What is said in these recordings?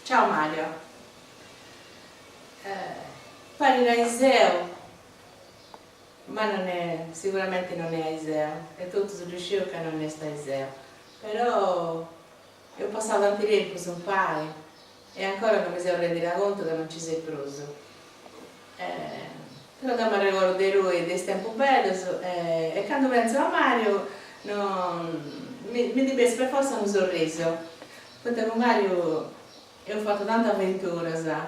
Ciao Mario. Parli da Iseo, ma sicuramente non è Iseo, è tutto riuscito che non è sta Iseo. Però io ho passato tanto tempo con pai e ancora non mi sono reso conto che non ci sei preso. Però da mi ricordo di lui, di tempo bello, e quando penso a Mario mi deve per forza un sorriso. Perché con Mario io ho fatto tante avventure, sa?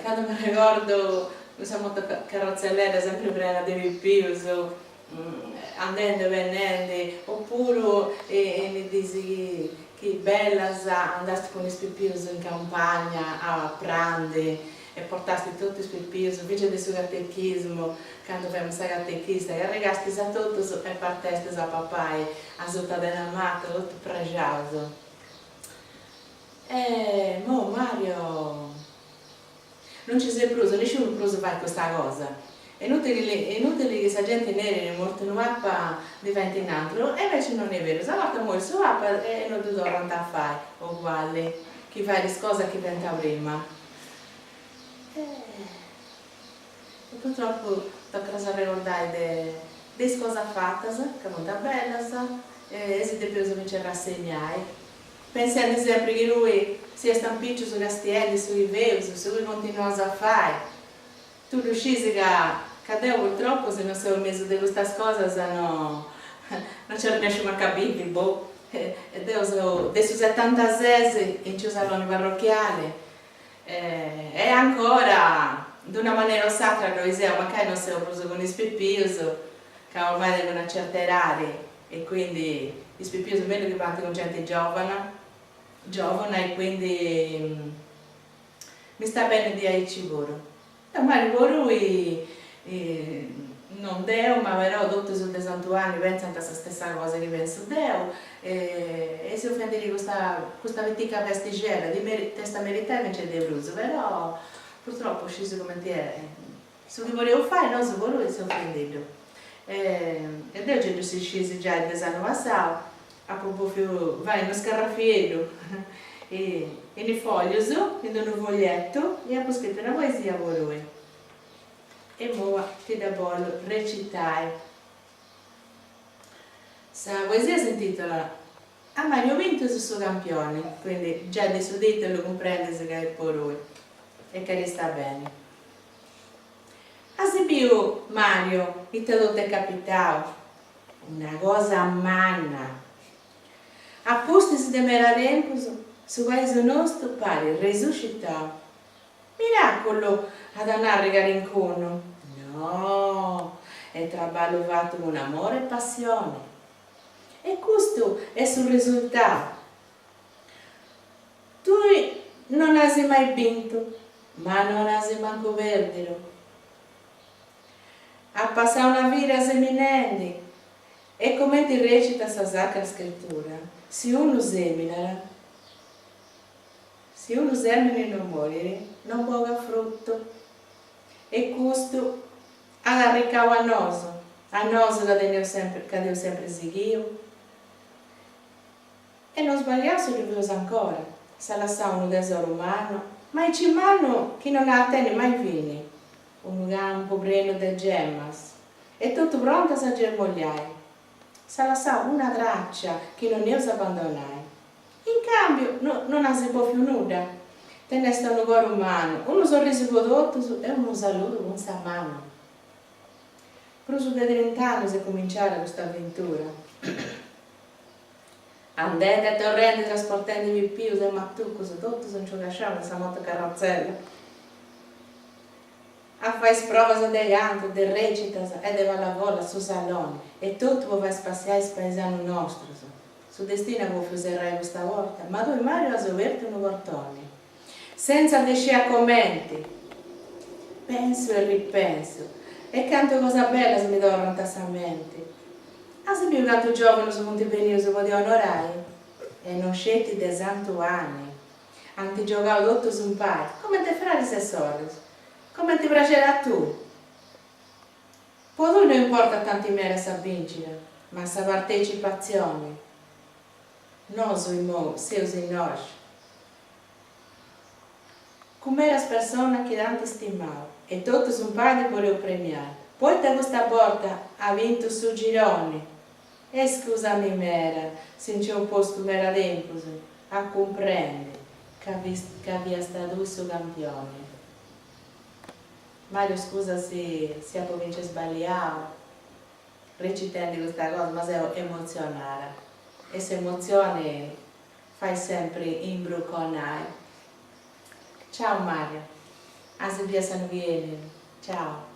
Quando mi ricordo, mi sono molto carrozzelletta sempre prima di più, andando e venendo, oppure mi dici che bella, sa, andasti con i spippius in campagna a prendere e portasti tutti i spippius, invece del suo catechismo, quando abbiamo sta catechista, e regasti a tutti e partesti a papà, a sotto della matta, tutto pregiato. Mo Mario non ci sei preso, nessuno preso fare questa cosa. È inutile che questa gente nera è morta in una mappa diventa in altro, e invece non è vero. Stavolta muore su mappa e non ti torna a fare uguale, chi fa le cose che venta prima. E purtroppo tocca ricordare di cose fatte, che non è bella, e si deve cominciare a rassegnare. Pensando sempre che lui sia stampiccio sui castelli, sui veus, se lui continua a fare. Tu riuscisi che Dio purtroppo se non sei messo di queste cose non ci riesci a capire, boh. E Dio adesso 76 in un salone parrocchiale e ancora di una maniera sacra noi siamo, magari non siamo preso con i spippius che ormai devono una certa età e quindi gli spippius sono meno che partono con gente giovane e quindi mi sta bene di aici pure. Magari per lui non Deo, ma però tutti sul santuario pensano la stessa cosa che penso Deo e si offende di questa vetica vestigella di testa meritare invece di Bruso, però purtroppo sceso come ti è. Su che volevo fare, non su lui si è offenduto. E Deo ci è sceso già il desano passato, a proprio vai uno scarraffiello e nei fogli in un foglietto e ha scritto una poesia per lui e ora ti da voglio recitare. Questa poesia si intitola A Mario vinto sul suo campione, quindi già di suo titolo comprende che è per lui e che sta bene. A se più Mario, il te è capitato una cosa manna a posti di meraviglia su paese nostro pare risuscitato. Miracolo ad andare a rincono? No, è traballo fatto con amore e passione. E questo è sul risultato. Tu non hai mai vinto, ma non hai manco perdere. A passare una vita seminente. E come ti recita questa sacra scrittura? Se uno semina e non muore, non paga frutto. E questo ha ricavo a noi che Dio sempre seguiu. E non sbagliasse di più ancora, se lascia un tesoro umano, ma il cimano che non ha te mai fine, un campo pieno di gemmas, e tutto pronto a germogliare. Se lascia una traccia che non ne osa abbandonare. In cambio non ha si può più nulla. Teneste un cuore umano, uno sorriso prodotto e uno saluto con sa mano. Però su da 30 anni si è cominciata questa avventura. Andate a torrente trasportando i più e mattucco su tutto non ci lasciamo questa moto carrozzella. A fare prove di canto, di recita e di lavoro sul salone e tutto può fare spaziare il paesano nostro. Su destino può fare questa volta, ma tu Mario ha aperto un portone. Senza lasciare commenti. Penso e ripenso. E canto cosa bella se mi torna a mente. Ah, se più canto giovane su Monte Benio si può onorare. E non scetti dei santo anni. Anti giocavo tutto su un paio. Come te frati se sorri. Come ti piacerà a tu? Poi lui non importa tanti meri a vincere, ma sa partecipazione. Noi siamo noi, siamo noi. come era persona che tanto stimavo e tutti sono padre volevo premiare. Poi da questa volta ha vinto su girone. E scusami mera, se c'è un posto mera tempo a comprendere che aveva stato il suo campione. Mario scusa se a comincia a sbagliare recitando questa cosa, ma sei emozionata. E se emozione fai sempre imbruconare. Ciao Mario, a se viene. Ciao.